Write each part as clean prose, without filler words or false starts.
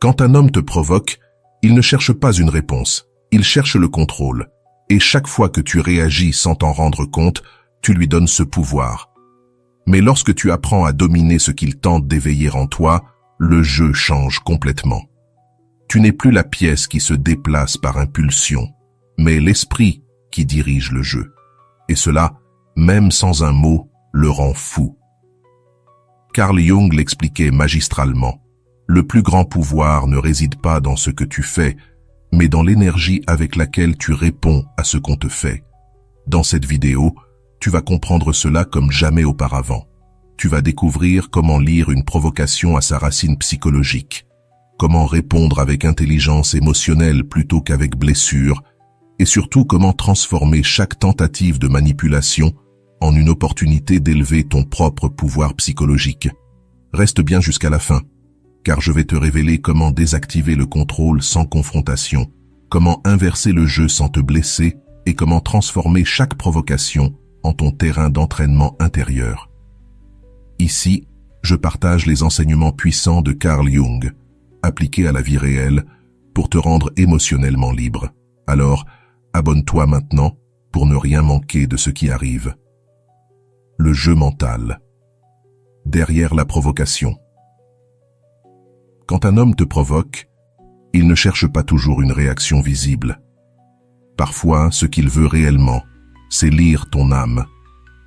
Quand un homme te provoque, il ne cherche pas une réponse, il cherche le contrôle. Et chaque fois que tu réagis sans t'en rendre compte, tu lui donnes ce pouvoir. Mais lorsque tu apprends à dominer ce qu'il tente d'éveiller en toi, le jeu change complètement. Tu n'es plus la pièce qui se déplace par impulsion, mais l'esprit qui dirige le jeu. Et cela, même sans un mot, le rend fou. Carl Jung l'expliquait magistralement. Le plus grand pouvoir ne réside pas dans ce que tu fais, mais dans l'énergie avec laquelle tu réponds à ce qu'on te fait. Dans cette vidéo, tu vas comprendre cela comme jamais auparavant. Tu vas découvrir comment lire une provocation à sa racine psychologique, comment répondre avec intelligence émotionnelle plutôt qu'avec blessure, et surtout comment transformer chaque tentative de manipulation en une opportunité d'élever ton propre pouvoir psychologique. Reste bien jusqu'à la fin, car je vais te révéler comment désactiver le contrôle sans confrontation, comment inverser le jeu sans te blesser et comment transformer chaque provocation en ton terrain d'entraînement intérieur. Ici, je partage les enseignements puissants de Carl Jung, appliqués à la vie réelle, pour te rendre émotionnellement libre. Alors, abonne-toi maintenant pour ne rien manquer de ce qui arrive. Le jeu mental. Derrière la provocation. Quand un homme te provoque, il ne cherche pas toujours une réaction visible. Parfois, ce qu'il veut réellement, c'est lire ton âme.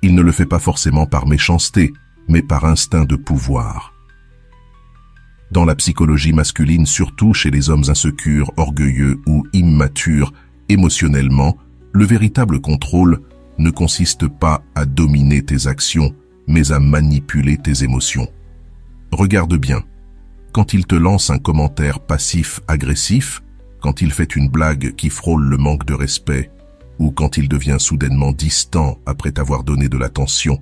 Il ne le fait pas forcément par méchanceté, mais par instinct de pouvoir. Dans la psychologie masculine, surtout chez les hommes insécures, orgueilleux ou immatures émotionnellement, le véritable contrôle ne consiste pas à dominer tes actions, mais à manipuler tes émotions. Regarde bien. Quand il te lance un commentaire passif-agressif, quand il fait une blague qui frôle le manque de respect, ou quand il devient soudainement distant après t'avoir donné de l'attention,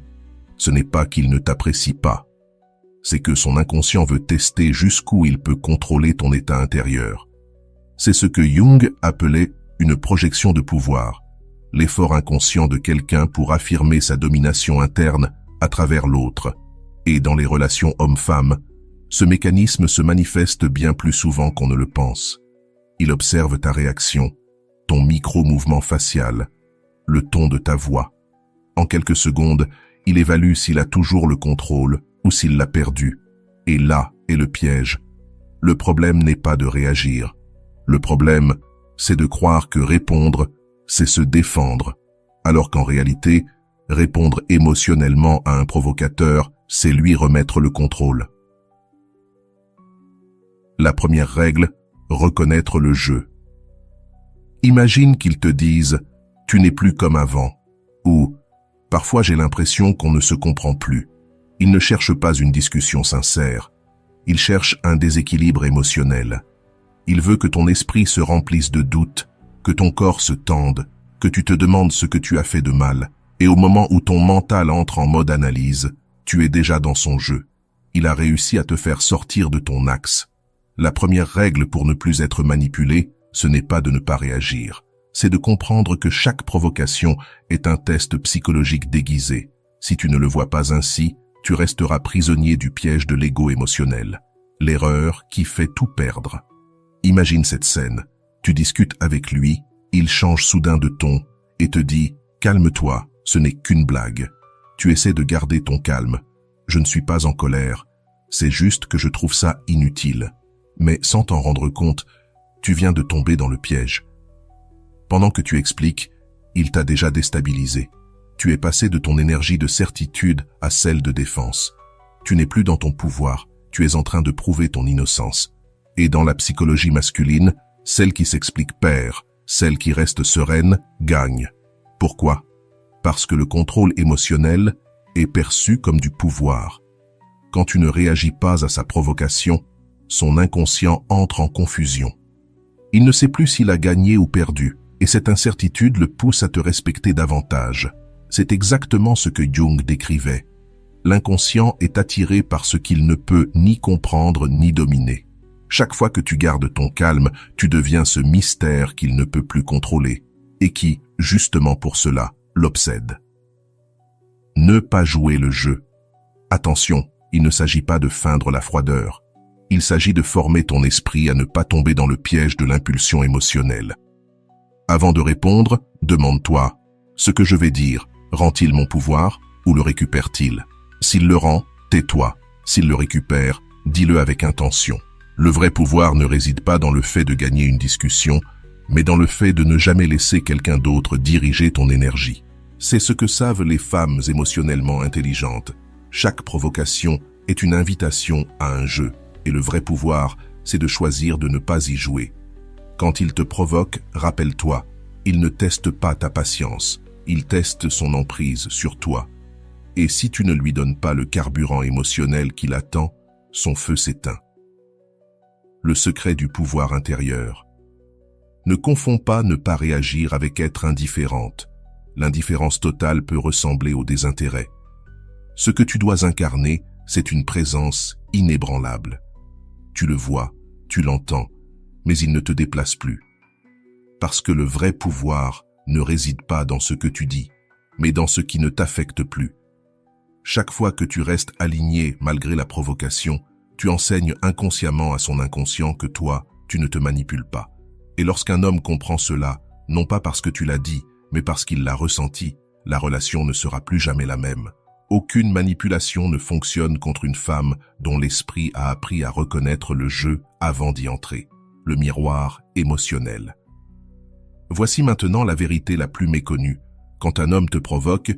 ce n'est pas qu'il ne t'apprécie pas. C'est que son inconscient veut tester jusqu'où il peut contrôler ton état intérieur. C'est ce que Jung appelait une projection de pouvoir, l'effort inconscient de quelqu'un pour affirmer sa domination interne à travers l'autre. Et dans les relations homme-femme, ce mécanisme se manifeste bien plus souvent qu'on ne le pense. Il observe ta réaction, ton micro-mouvement facial, le ton de ta voix. En quelques secondes, il évalue s'il a toujours le contrôle ou s'il l'a perdu. Et là est le piège. Le problème n'est pas de réagir. Le problème, c'est de croire que répondre, c'est se défendre, alors qu'en réalité, répondre émotionnellement à un provocateur, c'est lui remettre le contrôle. La première règle, reconnaître le jeu. Imagine qu'ils te disent « tu n'es plus comme avant » ou « parfois j'ai l'impression qu'on ne se comprend plus ». Ils ne cherchent pas une discussion sincère, ils cherchent un déséquilibre émotionnel. Il veut que ton esprit se remplisse de doutes, que ton corps se tende, que tu te demandes ce que tu as fait de mal, et au moment où ton mental entre en mode analyse, tu es déjà dans son jeu. Il a réussi à te faire sortir de ton axe. La première règle pour ne plus être manipulé, ce n'est pas de ne pas réagir. C'est de comprendre que chaque provocation est un test psychologique déguisé. Si tu ne le vois pas ainsi, tu resteras prisonnier du piège de l'ego émotionnel. L'erreur qui fait tout perdre. Imagine cette scène. Tu discutes avec lui, il change soudain de ton et te dit « Calme-toi, ce n'est qu'une blague ». Tu essaies de garder ton calme. « Je ne suis pas en colère, c'est juste que je trouve ça inutile ». Mais sans t'en rendre compte, tu viens de tomber dans le piège. Pendant que tu expliques, il t'a déjà déstabilisé. Tu es passé de ton énergie de certitude à celle de défense. Tu n'es plus dans ton pouvoir, tu es en train de prouver ton innocence. Et dans la psychologie masculine, celle qui s'explique perd, celle qui reste sereine, gagne. Pourquoi? Parce que le contrôle émotionnel est perçu comme du pouvoir. Quand tu ne réagis pas à sa provocation, son inconscient entre en confusion. Il ne sait plus s'il a gagné ou perdu, et cette incertitude le pousse à te respecter davantage. C'est exactement ce que Jung décrivait. L'inconscient est attiré par ce qu'il ne peut ni comprendre ni dominer. Chaque fois que tu gardes ton calme, tu deviens ce mystère qu'il ne peut plus contrôler, et qui, justement pour cela, l'obsède. Ne pas jouer le jeu. Attention, il ne s'agit pas de feindre la froideur. Il s'agit de former ton esprit à ne pas tomber dans le piège de l'impulsion émotionnelle. Avant de répondre, demande-toi, ce que je vais dire, rend-il mon pouvoir ou le récupère-t-il? S'il le rend, tais-toi. S'il le récupère, dis-le avec intention. Le vrai pouvoir ne réside pas dans le fait de gagner une discussion, mais dans le fait de ne jamais laisser quelqu'un d'autre diriger ton énergie. C'est ce que savent les femmes émotionnellement intelligentes. Chaque provocation est une invitation à un jeu, et le vrai pouvoir, c'est de choisir de ne pas y jouer. Quand il te provoque, rappelle-toi, il ne teste pas ta patience, il teste son emprise sur toi. Et si tu ne lui donnes pas le carburant émotionnel qu'il attend, son feu s'éteint. Le secret du pouvoir intérieur. Ne confonds pas ne pas réagir avec être indifférente. L'indifférence totale peut ressembler au désintérêt. Ce que tu dois incarner, c'est une présence inébranlable. Tu le vois, tu l'entends, mais il ne te déplace plus. Parce que le vrai pouvoir ne réside pas dans ce que tu dis, mais dans ce qui ne t'affecte plus. Chaque fois que tu restes aligné malgré la provocation, tu enseignes inconsciemment à son inconscient que toi, tu ne te manipules pas. Et lorsqu'un homme comprend cela, non pas parce que tu l'as dit, mais parce qu'il l'a ressenti, la relation ne sera plus jamais la même. Aucune manipulation ne fonctionne contre une femme dont l'esprit a appris à reconnaître le jeu avant d'y entrer, le miroir émotionnel. Voici maintenant la vérité la plus méconnue. Quand un homme te provoque,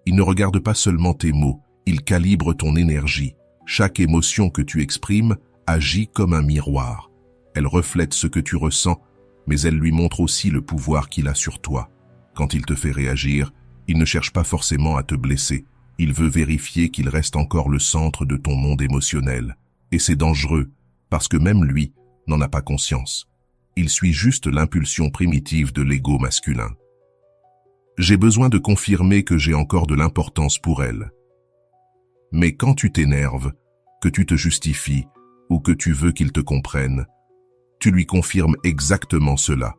il ne regarde pas seulement tes mots, il calibre ton énergie. Chaque émotion que tu exprimes agit comme un miroir. Elle reflète ce que tu ressens, mais elle lui montre aussi le pouvoir qu'il a sur toi. Quand il te fait réagir, il ne cherche pas forcément à te blesser. Il veut vérifier qu'il reste encore le centre de ton monde émotionnel. Et c'est dangereux, parce que même lui n'en a pas conscience. Il suit juste l'impulsion primitive de l'ego masculin. J'ai besoin de confirmer que j'ai encore de l'importance pour elle. Mais quand tu t'énerves, que tu te justifies ou que tu veux qu'il te comprenne, tu lui confirmes exactement cela.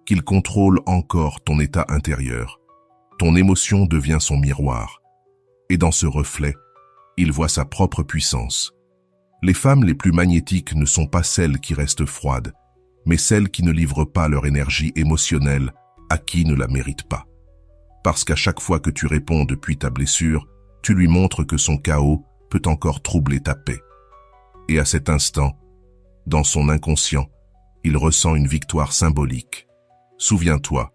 Qu'il contrôle encore ton état intérieur. Ton émotion devient son miroir. Et dans ce reflet, il voit sa propre puissance. Les femmes les plus magnétiques ne sont pas celles qui restent froides, mais celles qui ne livrent pas leur énergie émotionnelle à qui ne la mérite pas. Parce qu'à chaque fois que tu réponds depuis ta blessure, tu lui montres que son chaos peut encore troubler ta paix. Et à cet instant, dans son inconscient, il ressent une victoire symbolique. Souviens-toi,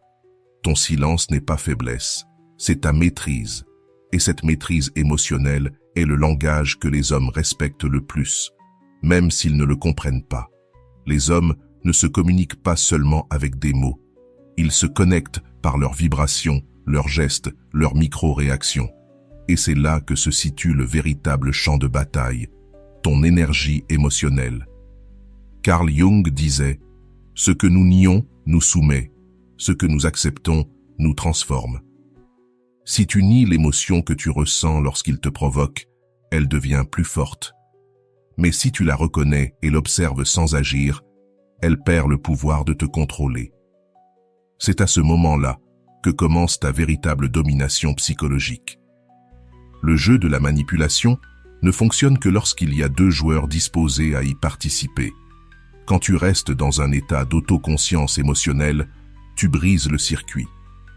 ton silence n'est pas faiblesse, c'est ta maîtrise. Et cette maîtrise émotionnelle est le langage que les hommes respectent le plus, même s'ils ne le comprennent pas. Les hommes ne se communiquent pas seulement avec des mots. Ils se connectent par leurs vibrations, leurs gestes, leurs micro-réactions. Et c'est là que se situe le véritable champ de bataille, ton énergie émotionnelle. Carl Jung disait « Ce que nous nions nous soumet, ce que nous acceptons nous transforme ». Si tu nies l'émotion que tu ressens lorsqu'il te provoque, elle devient plus forte. Mais si tu la reconnais et l'observes sans agir, elle perd le pouvoir de te contrôler. C'est à ce moment-là que commence ta véritable domination psychologique. Le jeu de la manipulation ne fonctionne que lorsqu'il y a deux joueurs disposés à y participer. Quand tu restes dans un état d'autoconscience émotionnelle, tu brises le circuit.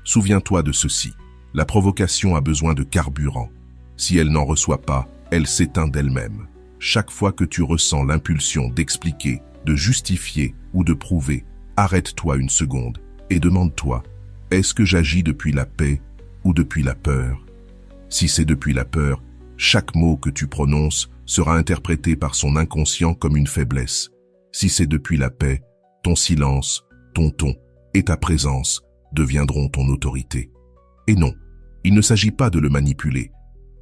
Souviens-toi de ceci. La provocation a besoin de carburant. Si elle n'en reçoit pas, elle s'éteint d'elle-même. Chaque fois que tu ressens l'impulsion d'expliquer, de justifier ou de prouver, arrête-toi une seconde et demande-toi, est-ce que j'agis depuis la paix ou depuis la peur? Si c'est depuis la peur, chaque mot que tu prononces sera interprété par son inconscient comme une faiblesse. Si c'est depuis la paix, ton silence, ton ton et ta présence deviendront ton autorité. Et non, il ne s'agit pas de le manipuler,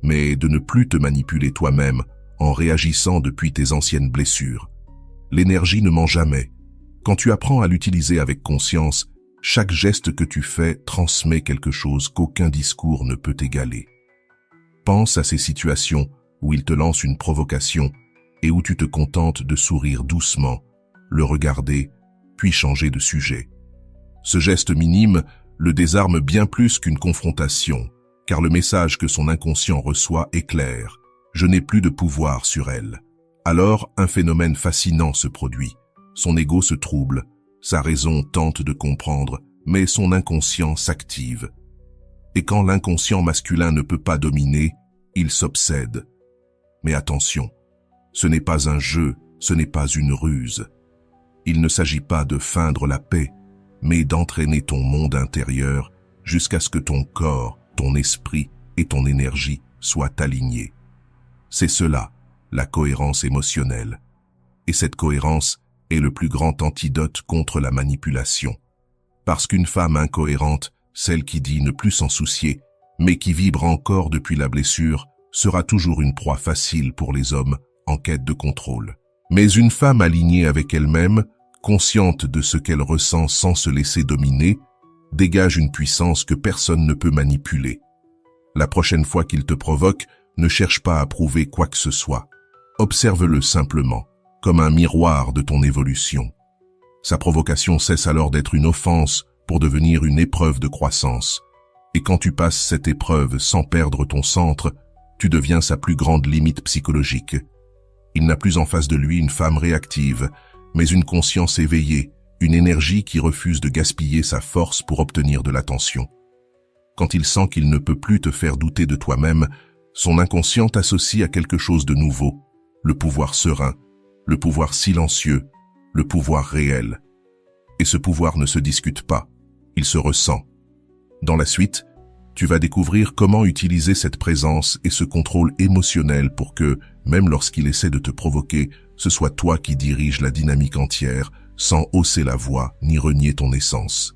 mais de ne plus te manipuler toi-même en réagissant depuis tes anciennes blessures. L'énergie ne ment jamais. Quand tu apprends à l'utiliser avec conscience, chaque geste que tu fais transmet quelque chose qu'aucun discours ne peut égaler. Pense à ces situations où il te lance une provocation et où tu te contentes de sourire doucement, le regarder, puis changer de sujet. Ce geste minime le désarme bien plus qu'une confrontation, car le message que son inconscient reçoit est clair. Je n'ai plus de pouvoir sur elle. Alors, un phénomène fascinant se produit. Son ego se trouble, sa raison tente de comprendre, mais son inconscient s'active. Et quand l'inconscient masculin ne peut pas dominer, il s'obsède. Mais attention, ce n'est pas un jeu, ce n'est pas une ruse. Il ne s'agit pas de feindre la paix, mais d'entraîner ton monde intérieur jusqu'à ce que ton corps, ton esprit et ton énergie soient alignés. C'est cela, la cohérence émotionnelle. Et cette cohérence est le plus grand antidote contre la manipulation. Parce qu'une femme incohérente, celle qui dit ne plus s'en soucier, mais qui vibre encore depuis la blessure, sera toujours une proie facile pour les hommes en quête de contrôle. Mais une femme alignée avec elle-même, consciente de ce qu'elle ressent sans se laisser dominer, dégage une puissance que personne ne peut manipuler. La prochaine fois qu'il te provoque, ne cherche pas à prouver quoi que ce soit. Observe-le simplement, comme un miroir de ton évolution. Sa provocation cesse alors d'être une offense pour devenir une épreuve de croissance. Et quand tu passes cette épreuve sans perdre ton centre, tu deviens sa plus grande limite psychologique. Il n'a plus en face de lui une femme réactive, mais une conscience éveillée, une énergie qui refuse de gaspiller sa force pour obtenir de l'attention. Quand il sent qu'il ne peut plus te faire douter de toi-même, son inconscient t'associe à quelque chose de nouveau, le pouvoir serein, le pouvoir silencieux, le pouvoir réel. Et ce pouvoir ne se discute pas, il se ressent. Dans la suite, tu vas découvrir comment utiliser cette présence et ce contrôle émotionnel pour que, même lorsqu'il essaie de te provoquer, ce soit toi qui dirige la dynamique entière, sans hausser la voix ni renier ton essence.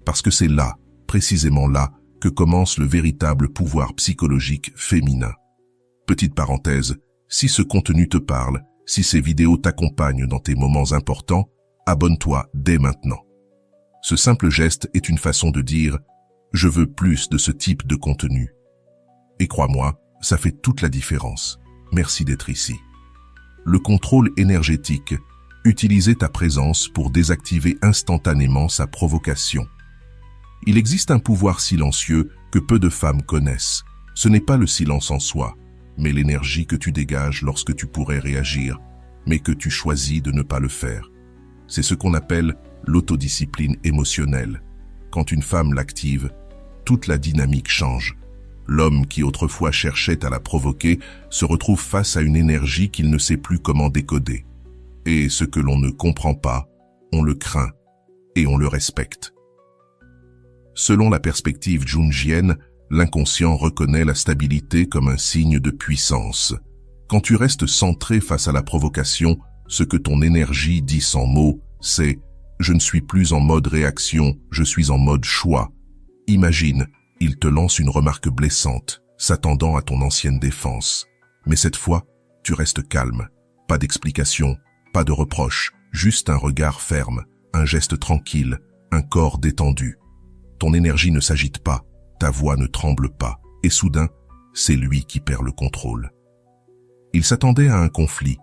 Parce que c'est là, précisément là, que commence le véritable pouvoir psychologique féminin. Petite parenthèse, si ce contenu te parle, si ces vidéos t'accompagnent dans tes moments importants, abonne-toi dès maintenant. Ce simple geste est une façon de dire « Je veux plus de ce type de contenu ». Et crois-moi, ça fait toute la différence. Merci d'être ici. Le contrôle énergétique, utiliser ta présence pour désactiver instantanément sa provocation. Il existe un pouvoir silencieux que peu de femmes connaissent. Ce n'est pas le silence en soi, mais l'énergie que tu dégages lorsque tu pourrais réagir, mais que tu choisis de ne pas le faire. C'est ce qu'on appelle l'autodiscipline émotionnelle. Quand une femme l'active, toute la dynamique change. L'homme qui autrefois cherchait à la provoquer se retrouve face à une énergie qu'il ne sait plus comment décoder. Et ce que l'on ne comprend pas, on le craint et on le respecte. Selon la perspective jungienne, l'inconscient reconnaît la stabilité comme un signe de puissance. Quand tu restes centré face à la provocation, ce que ton énergie dit sans mots, c'est « je ne suis plus en mode réaction, je suis en mode choix ». Imagine, il te lance une remarque blessante, s'attendant à ton ancienne défense. Mais cette fois, tu restes calme. Pas d'explication, pas de reproche, juste un regard ferme, un geste tranquille, un corps détendu. Ton énergie ne s'agite pas, ta voix ne tremble pas, et soudain, c'est lui qui perd le contrôle. Il s'attendait à un conflit,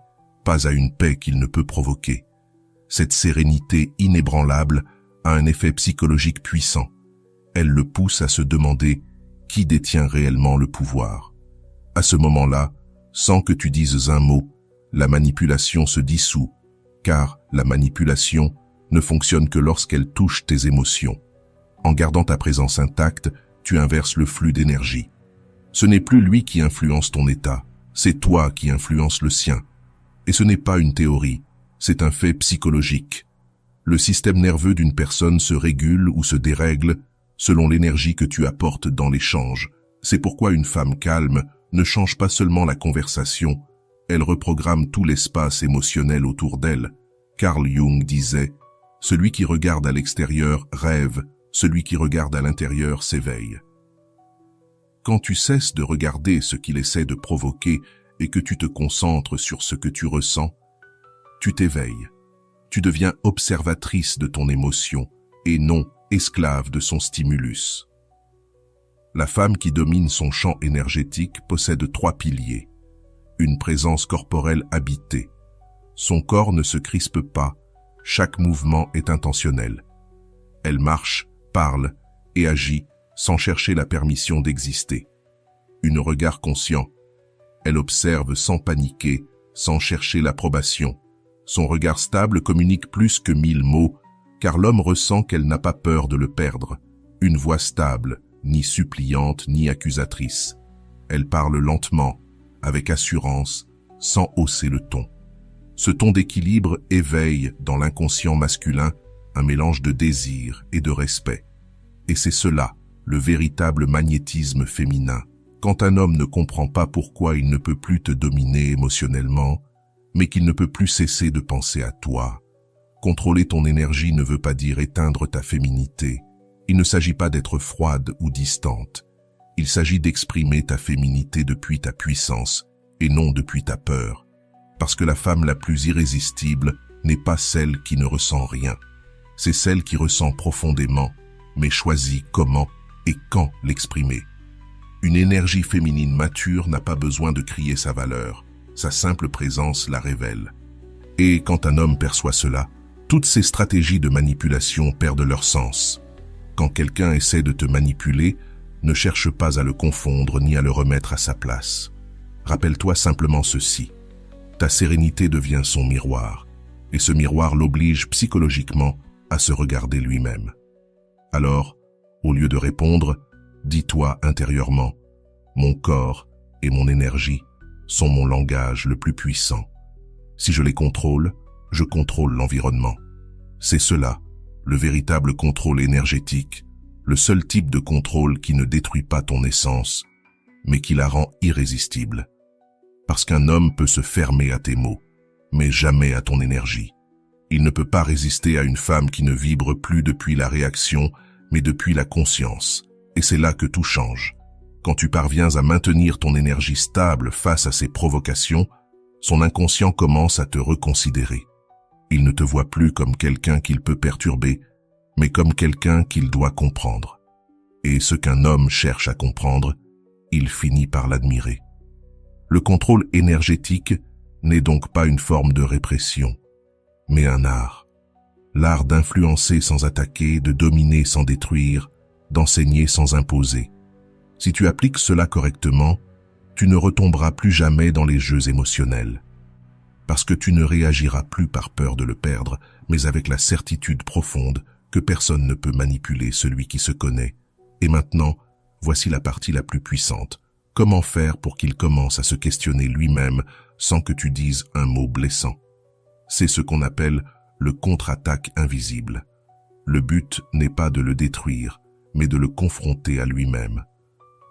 pas à une paix qu'il ne peut provoquer. Cette sérénité inébranlable a un effet psychologique puissant. Elle le pousse à se demander qui détient réellement le pouvoir. À ce moment-là, sans que tu dises un mot, la manipulation se dissout, car la manipulation ne fonctionne que lorsqu'elle touche tes émotions. En gardant ta présence intacte, tu inverses le flux d'énergie. Ce n'est plus lui qui influence ton état, c'est toi qui influences le sien. Et ce n'est pas une théorie, c'est un fait psychologique. Le système nerveux d'une personne se régule ou se dérègle selon l'énergie que tu apportes dans l'échange. C'est pourquoi une femme calme ne change pas seulement la conversation, elle reprogramme tout l'espace émotionnel autour d'elle. Carl Jung disait « Celui qui regarde à l'extérieur rêve, celui qui regarde à l'intérieur s'éveille ». Quand tu cesses de regarder ce qu'il essaie de provoquer et que tu te concentres sur ce que tu ressens, tu t'éveilles. Tu deviens observatrice de ton émotion et non esclave de son stimulus. La femme qui domine son champ énergétique possède 3 piliers. Une présence corporelle habitée. Son corps ne se crispe pas, chaque mouvement est intentionnel. Elle marche, parle et agit sans chercher la permission d'exister. Un regard conscient. Elle observe sans paniquer, sans chercher l'approbation. Son regard stable communique plus que 1000 mots, car l'homme ressent qu'elle n'a pas peur de le perdre. Une voix stable, ni suppliante ni accusatrice. Elle parle lentement, avec assurance, sans hausser le ton. Ce ton d'équilibre éveille dans l'inconscient masculin un mélange de désir et de respect. Et c'est cela, le véritable magnétisme féminin. Quand un homme ne comprend pas pourquoi il ne peut plus te dominer émotionnellement, mais qu'il ne peut plus cesser de penser à toi. Contrôler ton énergie ne veut pas dire éteindre ta féminité. Il ne s'agit pas d'être froide ou distante. Il s'agit d'exprimer ta féminité depuis ta puissance et non depuis ta peur. Parce que la femme la plus irrésistible n'est pas celle qui ne ressent rien. C'est celle qui ressent profondément, mais choisit comment et quand l'exprimer. Une énergie féminine mature n'a pas besoin de crier sa valeur. Sa simple présence la révèle. Et quand un homme perçoit cela, toutes ses stratégies de manipulation perdent leur sens. Quand quelqu'un essaie de te manipuler, ne cherche pas à le confondre ni à le remettre à sa place. Rappelle-toi simplement ceci. Ta sérénité devient son miroir, et ce miroir l'oblige psychologiquement à se regarder lui-même. Alors, au lieu de répondre, dis-toi intérieurement, mon corps et mon énergie sont mon langage le plus puissant. Si je les contrôle, je contrôle l'environnement. C'est cela, le véritable contrôle énergétique, le seul type de contrôle qui ne détruit pas ton essence, mais qui la rend irrésistible. Parce qu'un homme peut se fermer à tes mots, mais jamais à ton énergie. Il ne peut pas résister à une femme qui ne vibre plus depuis la réaction, mais depuis la conscience. Et c'est là que tout change. Quand tu parviens à maintenir ton énergie stable face à ses provocations, son inconscient commence à te reconsidérer. Il ne te voit plus comme quelqu'un qu'il peut perturber, mais comme quelqu'un qu'il doit comprendre. Et ce qu'un homme cherche à comprendre, il finit par l'admirer. Le contrôle énergétique n'est donc pas une forme de répression, mais un art. L'art d'influencer sans attaquer, de dominer sans détruire, d'enseigner sans imposer. Si tu appliques cela correctement, tu ne retomberas plus jamais dans les jeux émotionnels. Parce que tu ne réagiras plus par peur de le perdre, mais avec la certitude profonde que personne ne peut manipuler celui qui se connaît. Et maintenant, voici la partie la plus puissante. Comment faire pour qu'il commence à se questionner lui-même sans que tu dises un mot blessant? C'est ce qu'on appelle le contre-attaque invisible. Le but n'est pas de le détruire, mais de le confronter à lui-même.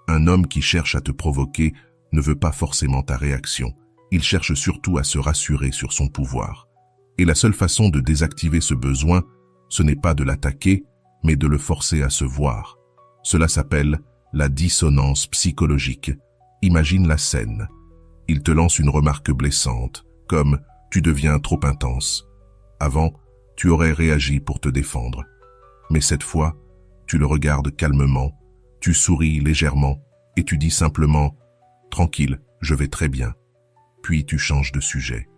Un homme qui cherche à te provoquer ne veut pas forcément ta réaction. Il cherche surtout à se rassurer sur son pouvoir. Et la seule façon de désactiver ce besoin, ce n'est pas de l'attaquer, mais de le forcer à se voir. Cela s'appelle la dissonance psychologique. Imagine la scène. Il te lance une remarque blessante, comme « tu deviens trop intense ». Avant, tu aurais réagi pour te défendre. Mais cette fois, tu le regardes calmement, tu souris légèrement et tu dis simplement « tranquille, je vais très bien ». Puis tu changes de sujet.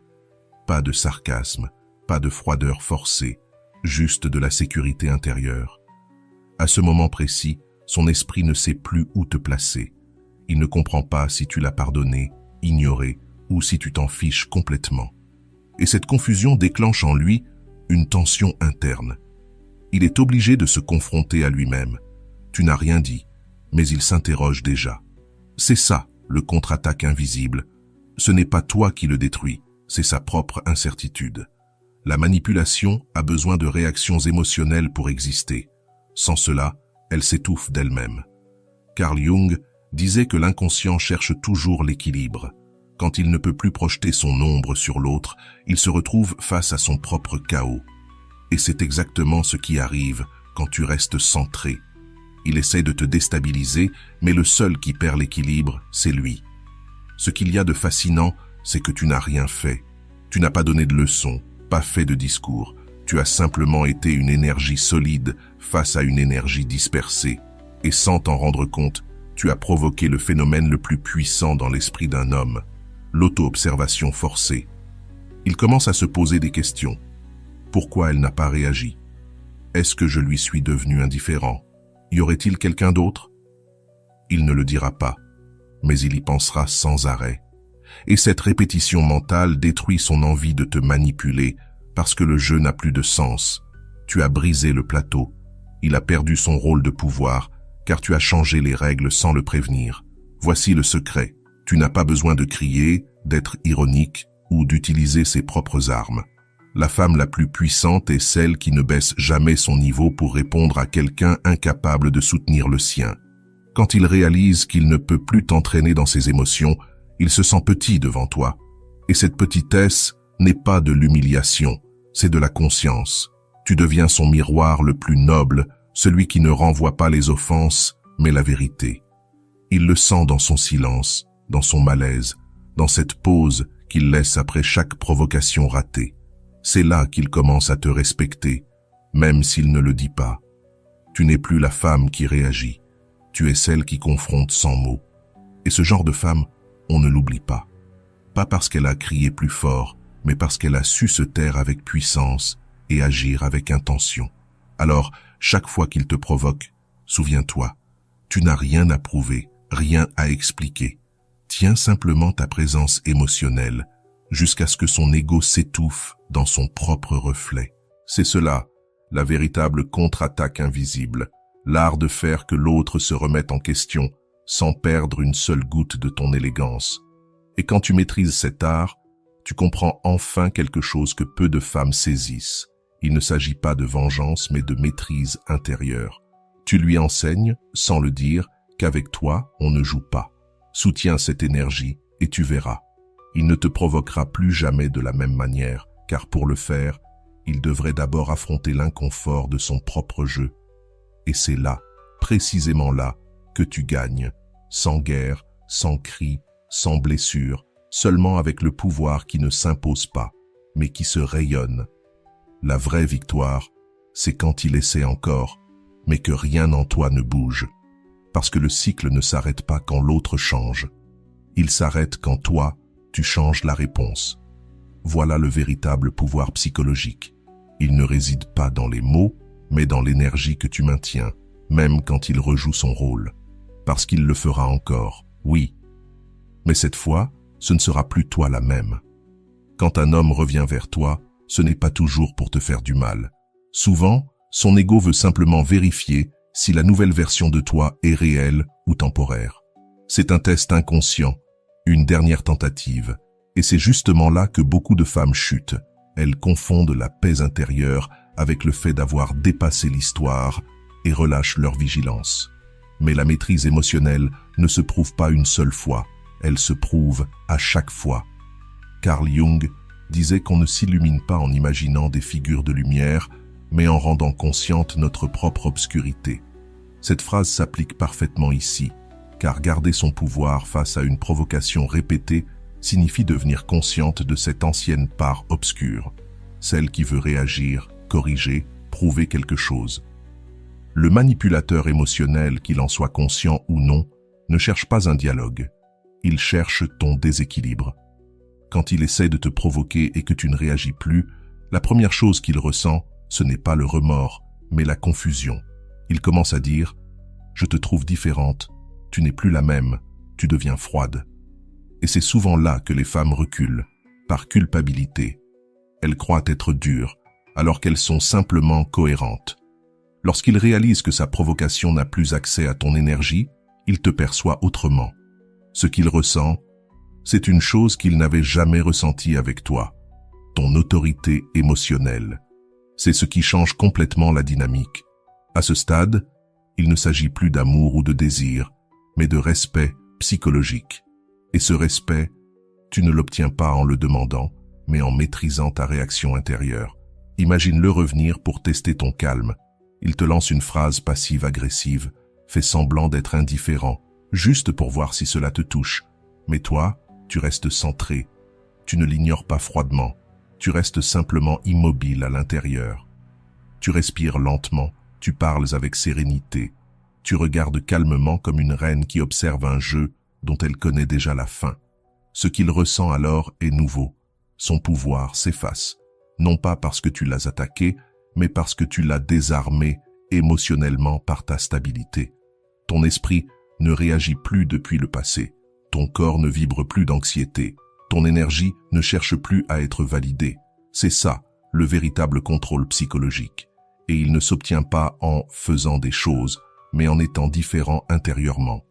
Pas de sarcasme, pas de froideur forcée, juste de la sécurité intérieure. À ce moment précis, son esprit ne sait plus où te placer. Il ne comprend pas si tu l'as pardonné, ignoré ou si tu t'en fiches complètement. Et cette confusion déclenche en lui une tension interne. Il est obligé de se confronter à lui-même. Tu n'as rien dit, mais il s'interroge déjà. C'est ça, le contre-attaque invisible. Ce n'est pas toi qui le détruis, c'est sa propre incertitude. La manipulation a besoin de réactions émotionnelles pour exister. Sans cela, elle s'étouffe d'elle-même. Carl Jung disait que l'inconscient cherche toujours l'équilibre. Quand il ne peut plus projeter son ombre sur l'autre, il se retrouve face à son propre chaos. Et c'est exactement ce qui arrive quand tu restes centré. Il essaie de te déstabiliser, mais le seul qui perd l'équilibre, c'est lui. Ce qu'il y a de fascinant, c'est que tu n'as rien fait. Tu n'as pas donné de leçons, pas fait de discours. Tu as simplement été une énergie solide face à une énergie dispersée. Et sans t'en rendre compte, tu as provoqué le phénomène le plus puissant dans l'esprit d'un homme, l'auto-observation forcée. Il commence à se poser des questions. Pourquoi elle n'a pas réagi? Est-ce que je lui suis devenu indifférent? Y aurait-il quelqu'un d'autre? Il ne le dira pas, mais il y pensera sans arrêt. Et cette répétition mentale détruit son envie de te manipuler parce que le jeu n'a plus de sens. Tu as brisé le plateau. Il a perdu son rôle de pouvoir car tu as changé les règles sans le prévenir. Voici le secret. Tu n'as pas besoin de crier, d'être ironique ou d'utiliser ses propres armes. La femme la plus puissante est celle qui ne baisse jamais son niveau pour répondre à quelqu'un incapable de soutenir le sien. Quand il réalise qu'il ne peut plus t'entraîner dans ses émotions, il se sent petit devant toi. Et cette petitesse n'est pas de l'humiliation, c'est de la conscience. Tu deviens son miroir le plus noble, celui qui ne renvoie pas les offenses, mais la vérité. Il le sent dans son silence, dans son malaise, dans cette pause qu'il laisse après chaque provocation ratée. C'est là qu'il commence à te respecter, même s'il ne le dit pas. Tu n'es plus la femme qui réagit, tu es celle qui confronte sans mots. Et ce genre de femme, on ne l'oublie pas. Pas parce qu'elle a crié plus fort, mais parce qu'elle a su se taire avec puissance et agir avec intention. Alors, chaque fois qu'il te provoque, souviens-toi, tu n'as rien à prouver, rien à expliquer. Tiens simplement ta présence émotionnelle, jusqu'à ce que son ego s'étouffe dans son propre reflet. C'est cela, la véritable contre-attaque invisible, l'art de faire que l'autre se remette en question, sans perdre une seule goutte de ton élégance. Et quand tu maîtrises cet art, tu comprends enfin quelque chose que peu de femmes saisissent. Il ne s'agit pas de vengeance, mais de maîtrise intérieure. Tu lui enseignes, sans le dire, qu'avec toi, on ne joue pas. Soutiens cette énergie et tu verras. Il ne te provoquera plus jamais de la même manière, car pour le faire, il devrait d'abord affronter l'inconfort de son propre jeu. Et c'est là, précisément là, que tu gagnes, sans guerre, sans cri, sans blessure, seulement avec le pouvoir qui ne s'impose pas, mais qui se rayonne. La vraie victoire, c'est quand il essaie encore, mais que rien en toi ne bouge. Parce que le cycle ne s'arrête pas quand l'autre change. Il s'arrête quand toi, tu changes la réponse. Voilà le véritable pouvoir psychologique. Il ne réside pas dans les mots, mais dans l'énergie que tu maintiens, même quand il rejoue son rôle. Parce qu'il le fera encore, oui. Mais cette fois, ce ne sera plus toi la même. Quand un homme revient vers toi, ce n'est pas toujours pour te faire du mal. Souvent, son ego veut simplement vérifier si la nouvelle version de toi est réelle ou temporaire. C'est un test inconscient, une dernière tentative, et c'est justement là que beaucoup de femmes chutent. Elles confondent la paix intérieure avec le fait d'avoir dépassé l'histoire et relâchent leur vigilance. Mais la maîtrise émotionnelle ne se prouve pas une seule fois, elle se prouve à chaque fois. Carl Jung disait qu'on ne s'illumine pas en imaginant des figures de lumière, mais en rendant consciente notre propre obscurité. Cette phrase s'applique parfaitement ici, car garder son pouvoir face à une provocation répétée signifie devenir consciente de cette ancienne part obscure, celle qui veut réagir, corriger, prouver quelque chose. Le manipulateur émotionnel, qu'il en soit conscient ou non, ne cherche pas un dialogue. Il cherche ton déséquilibre. Quand il essaie de te provoquer et que tu ne réagis plus, la première chose qu'il ressent, ce n'est pas le remords, mais la confusion. Il commence à dire « Je te trouve différente, tu n'es plus la même, tu deviens froide ». Et c'est souvent là que les femmes reculent, par culpabilité. Elles croient être dures, alors qu'elles sont simplement cohérentes. Lorsqu'il réalise que sa provocation n'a plus accès à ton énergie, il te perçoit autrement. Ce qu'il ressent, c'est une chose qu'il n'avait jamais ressentie avec toi, ton autorité émotionnelle. C'est ce qui change complètement la dynamique. À ce stade, il ne s'agit plus d'amour ou de désir, mais de respect psychologique. Et ce respect, tu ne l'obtiens pas en le demandant, mais en maîtrisant ta réaction intérieure. Imagine-le revenir pour tester ton calme. Il te lance une phrase passive-agressive, fait semblant d'être indifférent, juste pour voir si cela te touche. Mais toi, tu restes centré. Tu ne l'ignores pas froidement. Tu restes simplement immobile à l'intérieur. Tu respires lentement, tu parles avec sérénité. Tu regardes calmement comme une reine qui observe un jeu dont elle connaît déjà la fin. Ce qu'il ressent alors est nouveau. Son pouvoir s'efface, non pas parce que tu l'as attaqué, mais parce que tu l'as désarmé émotionnellement par ta stabilité. Ton esprit ne réagit plus depuis le passé. Ton corps ne vibre plus d'anxiété. Ton énergie ne cherche plus à être validée. C'est ça, le véritable contrôle psychologique. Et il ne s'obtient pas en faisant des choses, mais en étant différent intérieurement.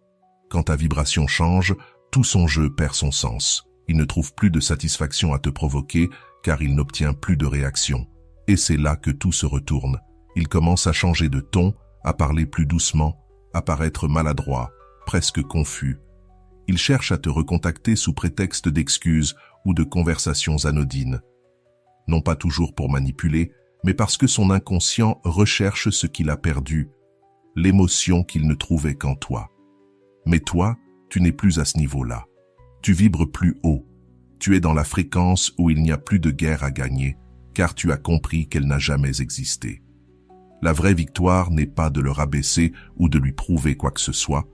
Quand ta vibration change, tout son jeu perd son sens. Il ne trouve plus de satisfaction à te provoquer, car il n'obtient plus de réaction. Et c'est là que tout se retourne. Il commence à changer de ton, à parler plus doucement, à paraître maladroit, presque confus. Il cherche à te recontacter sous prétexte d'excuses ou de conversations anodines. Non pas toujours pour manipuler, mais parce que son inconscient recherche ce qu'il a perdu, l'émotion qu'il ne trouvait qu'en toi. Mais toi, tu n'es plus à ce niveau-là. Tu vibres plus haut. Tu es dans la fréquence où il n'y a plus de guerre à gagner, car tu as compris qu'elle n'a jamais existé. La vraie victoire n'est pas de le rabaisser ou de lui prouver quoi que ce soit,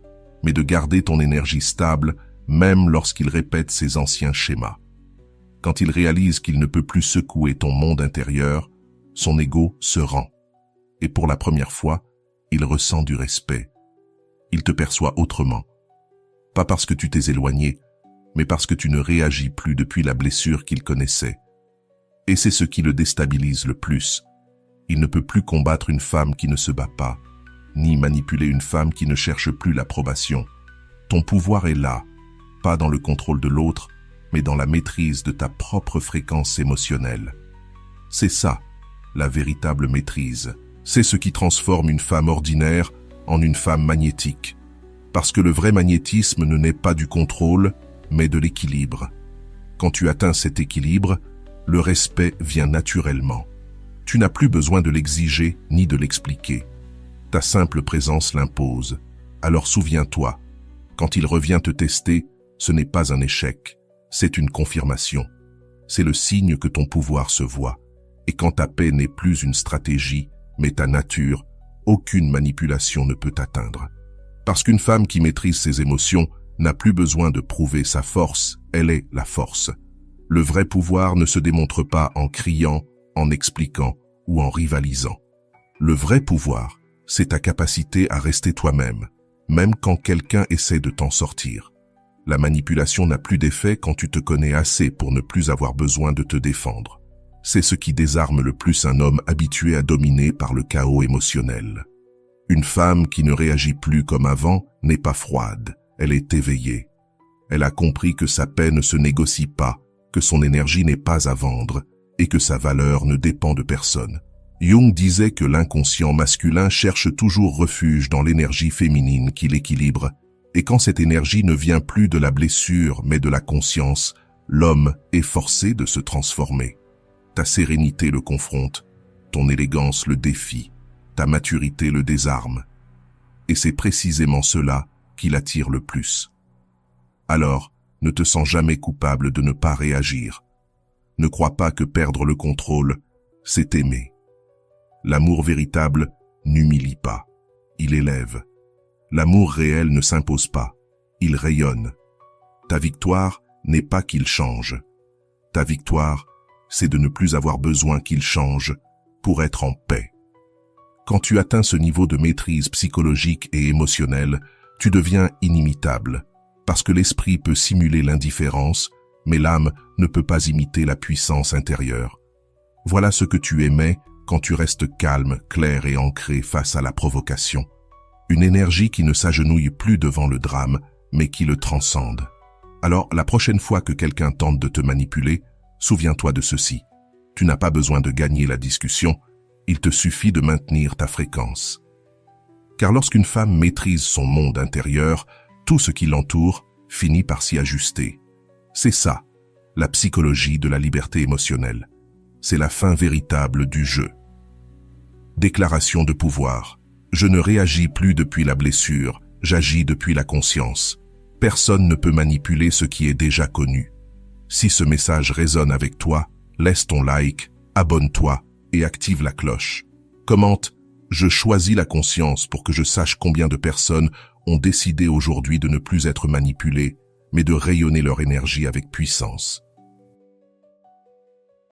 mais de garder ton énergie stable, même lorsqu'il répète ses anciens schémas. Quand il réalise qu'il ne peut plus secouer ton monde intérieur, son ego se rend. Et pour la première fois, il ressent du respect. Il te perçoit autrement. Pas parce que tu t'es éloigné, mais parce que tu ne réagis plus depuis la blessure qu'il connaissait. Et c'est ce qui le déstabilise le plus. Il ne peut plus combattre une femme qui ne se bat pas, ni manipuler une femme qui ne cherche plus l'approbation. Ton pouvoir est là, pas dans le contrôle de l'autre, mais dans la maîtrise de ta propre fréquence émotionnelle. C'est ça, la véritable maîtrise. C'est ce qui transforme une femme ordinaire en une femme magnétique. Parce que le vrai magnétisme ne naît pas du contrôle, mais de l'équilibre. Quand tu atteins cet équilibre, le respect vient naturellement. Tu n'as plus besoin de l'exiger ni de l'expliquer. Ta simple présence l'impose. Alors souviens-toi, quand il revient te tester, ce n'est pas un échec, c'est une confirmation. C'est le signe que ton pouvoir se voit. Et quand ta paix n'est plus une stratégie, mais ta nature, aucune manipulation ne peut t'atteindre. Parce qu'une femme qui maîtrise ses émotions n'a plus besoin de prouver sa force, elle est la force. Le vrai pouvoir ne se démontre pas en criant, en expliquant ou en rivalisant. Le vrai pouvoir, c'est ta capacité à rester toi-même, même quand quelqu'un essaie de t'en sortir. La manipulation n'a plus d'effet quand tu te connais assez pour ne plus avoir besoin de te défendre. C'est ce qui désarme le plus un homme habitué à dominer par le chaos émotionnel. Une femme qui ne réagit plus comme avant n'est pas froide, elle est éveillée. Elle a compris que sa paix ne se négocie pas, que son énergie n'est pas à vendre et que sa valeur ne dépend de personne. Jung disait que l'inconscient masculin cherche toujours refuge dans l'énergie féminine qui l'équilibre, et quand cette énergie ne vient plus de la blessure mais de la conscience, l'homme est forcé de se transformer. Ta sérénité le confronte, ton élégance le défie, ta maturité le désarme. Et c'est précisément cela qui l'attire le plus. Alors, ne te sens jamais coupable de ne pas réagir. Ne crois pas que perdre le contrôle, c'est aimer. L'amour véritable n'humilie pas, il élève. L'amour réel ne s'impose pas, il rayonne. Ta victoire n'est pas qu'il change. Ta victoire, c'est de ne plus avoir besoin qu'il change pour être en paix. Quand tu atteins ce niveau de maîtrise psychologique et émotionnelle, tu deviens inimitable, parce que l'esprit peut simuler l'indifférence, mais l'âme ne peut pas imiter la puissance intérieure. Voilà ce que tu émets quand tu restes calme, clair et ancré face à la provocation. Une énergie qui ne s'agenouille plus devant le drame, mais qui le transcende. Alors, la prochaine fois que quelqu'un tente de te manipuler, souviens-toi de ceci. Tu n'as pas besoin de gagner la discussion, il te suffit de maintenir ta fréquence. Car lorsqu'une femme maîtrise son monde intérieur, tout ce qui l'entoure finit par s'y ajuster. C'est ça, la psychologie de la liberté émotionnelle. C'est la fin véritable du jeu. Déclaration de pouvoir. Je ne réagis plus depuis la blessure, j'agis depuis la conscience. Personne ne peut manipuler ce qui est déjà connu. Si ce message résonne avec toi, laisse ton like, abonne-toi et active la cloche. Commente « Je choisis la conscience pour que je sache combien de personnes ont décidé aujourd'hui de ne plus être manipulées, mais de rayonner leur énergie avec puissance. »